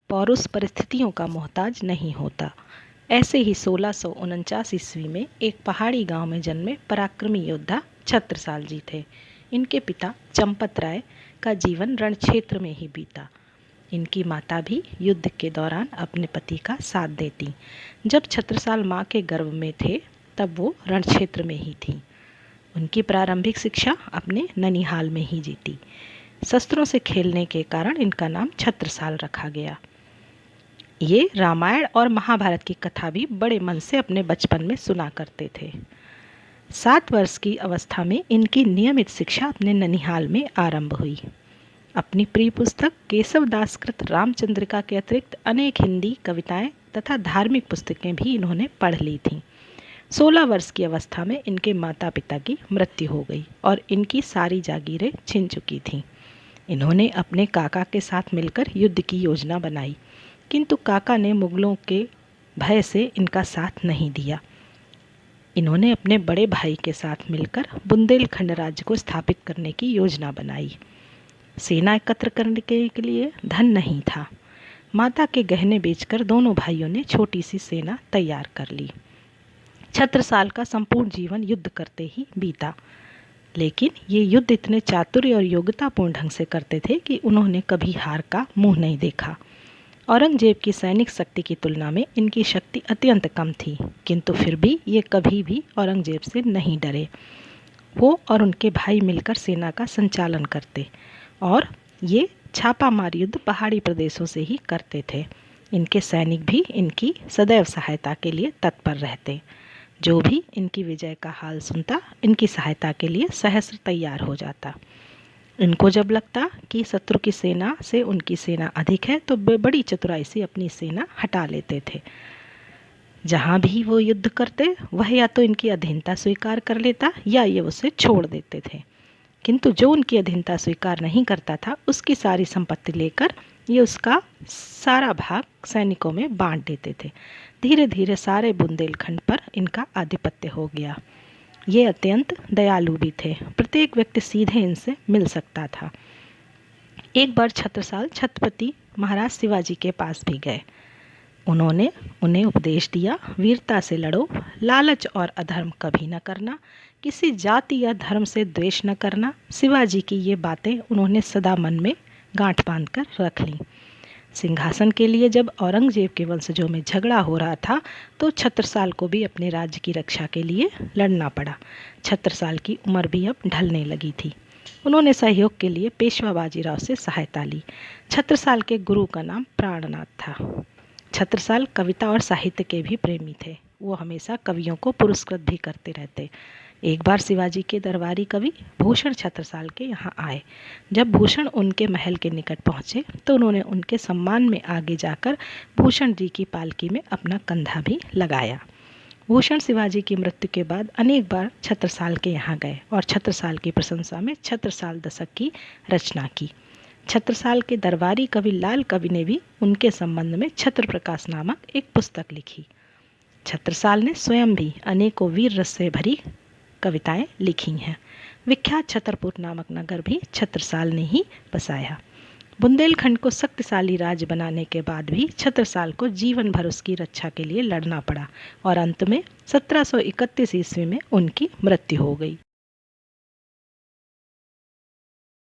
पौरुष परिस्थितियों का मोहताज नहीं होता। ऐसे ही 1649 ईस्वी में एक पहाड़ी गांव में जन्मे पराक्रमी योद्धा छत्रसाल जी थे। इनके पिता चंपत राय का जीवन रण क्षेत्र में ही बीता। इनकी माता भी युद्ध के दौरान अपने पति का साथ देती। जब छत्रसाल माँ के गर्भ में थे तब वो रण क्षेत्र में ही थी। उनकी प्रारंभिक शिक्षा अपने ननिहाल में ही जीती। शस्त्रों से खेलने के कारण इनका नाम छत्रसाल रखा गया। ये रामायण और महाभारत की कथा भी बड़े मन से अपने बचपन में सुना करते थे। 7 वर्ष की अवस्था में इनकी नियमित शिक्षा अपने ननिहाल में आरंभ हुई। अपनी प्रिय पुस्तक केशव दास कृत रामचंद्रिका के अतिरिक्त अनेक हिंदी कविताएं तथा धार्मिक पुस्तकें भी इन्होंने पढ़ ली थीं। 16 वर्ष की अवस्था में इनके माता पिता की मृत्यु हो गई और इनकी सारी जागीरें छिन चुकी थीं। इन्होंने अपने काका के साथ मिलकर युद्ध की योजना बनाई, किंतु काका ने मुगलों के भय से इनका साथ नहीं दिया। इन्होंने अपने बड़े भाई के साथ मिलकर बुंदेलखंड राज्य को स्थापित करने की योजना बनाई। सेना एकत्र करने के लिए धन नहीं था। माता के गहने बेचकर दोनों भाइयों ने छोटी सी सेना तैयार कर ली। छत्रसाल का संपूर्ण जीवन युद्ध करते ही बीता, लेकिन ये युद्ध इतने चातुर्य और योग्यतापूर्ण ढंग से करते थे कि उन्होंने कभी हार का मुंह नहीं देखा। औरंगजेब की सैनिक शक्ति की तुलना में इनकी शक्ति अत्यंत कम थी, किंतु फिर भी ये कभी भी औरंगजेब से नहीं डरे। वो और उनके भाई मिलकर सेना का संचालन करते और ये छापामार युद्ध पहाड़ी प्रदेशों से ही करते थे। इनके सैनिक भी इनकी सदैव सहायता के लिए तत्पर रहते। जो भी इनकी विजय का हाल सुनता, इनकी सहायता के लिए सहस्र तैयार हो जाता। इनको जब लगता कि शत्रु की सेना से उनकी सेना अधिक है तो वे बड़ी चतुराई से अपनी सेना हटा लेते थे। जहाँ भी वो युद्ध करते वह या तो इनकी अधीनता स्वीकार कर लेता या ये उसे छोड़ देते थे, किंतु जो उनकी अधीनता स्वीकार नहीं करता था उसकी सारी संपत्ति लेकर ये उसका सारा भाग सैनिकों में बांट देते थे। धीरे धीरे सारे बुंदेलखंड पर इनका आधिपत्य हो गया। ये अत्यंत दयालु भी थे। प्रत्येक व्यक्ति सीधे इनसे मिल सकता था। एक बार छत्रसाल छत्रपति महाराज शिवाजी के पास भी गए। उन्होंने उन्हें उपदेश दिया, वीरता से लड़ो, लालच और अधर्म कभी न करना, किसी जाति या धर्म से द्वेष न करना। शिवाजी की ये बातें उन्होंने सदा मन में गांठ बांधकर रख लीं। सिंहासन के लिए जब औरंगजेब के वंशजों में झगड़ा हो रहा था तो छत्रसाल को भी अपने राज्य की रक्षा के लिए लड़ना पड़ा। छत्रसाल की उम्र भी अब ढलने लगी थी। उन्होंने सहयोग के लिए पेशवा बाजीराव से सहायता ली। छत्रसाल के गुरु का नाम प्राणनाथ था। छत्रसाल कविता और साहित्य के भी प्रेमी थे। वो हमेशा कवियों को पुरस्कृत भी करते रहते। एक बार शिवाजी के दरबारी कवि भूषण छत्रसाल के यहाँ आए। जब भूषण उनके महल के निकट पहुँचे तो उन्होंने उनके सम्मान में आगे जाकर भूषण जी की पालकी में अपना कंधा भी लगाया। भूषण शिवाजी की मृत्यु के बाद अनेक बार छत्रसाल के यहाँ गए और छत्रसाल की प्रशंसा में छत्रसाल दशक की रचना की। छत्रसाल के दरबारी कवि लाल कवि ने भी उनके संबंध में छत्र प्रकाश नामक एक पुस्तक लिखी। छत्रसाल ने स्वयं भी अनेकों वीर रस से भरी कविताएं लिखी हैं। विख्यात छतरपुर नामक नगर भी छत्रसाल ने ही बसाया। बुंदेलखंड को शक्तिशाली राज्य बनाने के बाद भी छत्रसाल को जीवन भर उसकी रक्षा के लिए लड़ना पड़ा और अंत में 1731 ईस्वी में उनकी मृत्यु हो गई।